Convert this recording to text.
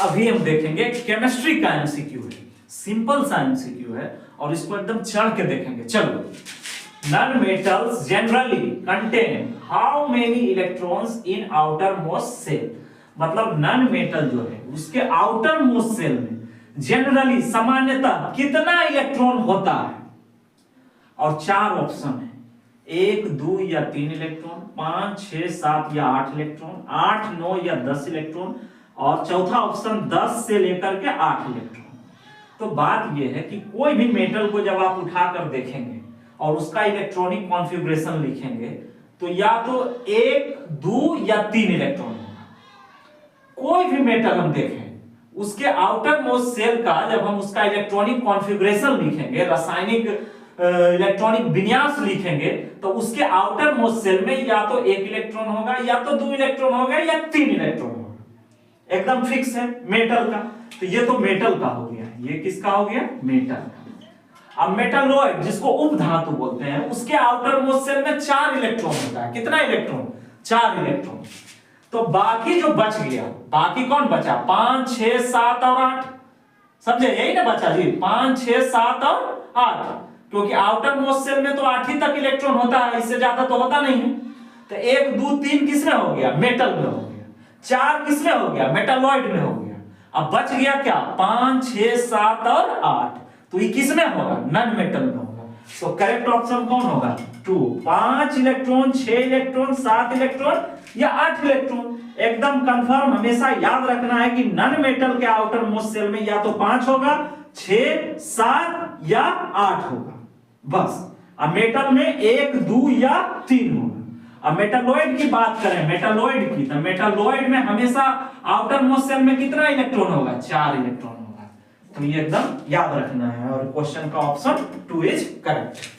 अभी हम देखेंगे केमिस्ट्री का एमसीक्यू है, सिंपल सा एमसीक्यू है और इसको एकदम चढ़ के देखेंगे। चलो, non metals generally contain how many electrons in outermost shell. मतलब नॉन मेटल जो है उसके आउटर मोस्ट सेल में जनरली सामान्यतः कितना इलेक्ट्रॉन होता है, और चार ऑप्शन है, 1, 2 या 3 इलेक्ट्रॉन, 5, 6, 7 या 8 इलेक्ट्रॉन, 8, 9 या 10 इलेक्ट्रॉन, और चौथा ऑप्शन 10 से लेकर के 8 इलेक्ट्रॉन। तो बात यह है कि कोई भी मेटल को जब आप उठाकर देखेंगे और उसका इलेक्ट्रॉनिक कॉन्फ़िगरेशन लिखेंगे तो या तो 1, 2 या 3 इलेक्ट्रॉन होगा। कोई भी मेटल हम देखें उसके आउटर मोस्ट सेल का जब हम उसका इलेक्ट्रॉनिक कॉन्फ़िगरेशन लिखेंगे, रासायनिक इलेक्ट्रॉनिक विन्यास लिखेंगे, तो उसके आउटर मोस्ट सेल में या तो 1 इलेक्ट्रॉन होगा या तो 2 इलेक्ट्रॉन होगा या 3 इलेक्ट्रॉन होगा। एकदम फिक्स है मेटल का। तो ये तो मेटल का हो गया, ये किसका हो गया? मेटल का। अब मेटालॉइड जिसको उपधातु बोलते हैं उसके आउटर मोस्ट सेल में 4 इलेक्ट्रॉन होता है। कितना इलेक्ट्रॉन? 4 इलेक्ट्रॉन। तो बाकी जो बच गया, बाकी कौन बचा? 5, 6, 7 और 8। समझे? यही ना बचा जी, 5, 6, 7 और 8, क्योंकि आउटर मोस्ट सेल में तो 8 ही तक इलेक्ट्रॉन होता है, इससे ज्यादा तो होता नहीं है। तो 1, 2, 3 किसमें हो गया? मेटल में हो गया। 4 किसमें हो गया? मेटालॉइड में हो गया। अब बच गया क्या? 5, 6, 7 और 8। तो ये किसमें होगा? नॉन मेटल में होगा। तो करेक्ट ऑप्शन कौन होगा? 2। 5 इलेक्ट्रॉन, 6 इलेक्ट्रॉन, 7 इलेक्ट्रॉन या 8 इलेक्ट्रॉन। एकदम कंफर्म हमेशा याद रखना है कि नॉन मेटल के आउटर मोस्ट सेल में या तो 5 होगा, 6, 7 या 8 होगा, बस। अब मेटल में 1, 2 या 3 होगा। अब मेटालॉइड की बात करें, मेटालॉइड की, तो मेटालॉइड में हमेशा आउटर मोस्ट सेल में कितना इलेक्ट्रॉन होगा? 4 इलेक्ट्रॉन होगा। तो ये एकदम याद रखना है और क्वेश्चन का ऑप्शन 2 इज करेक्ट।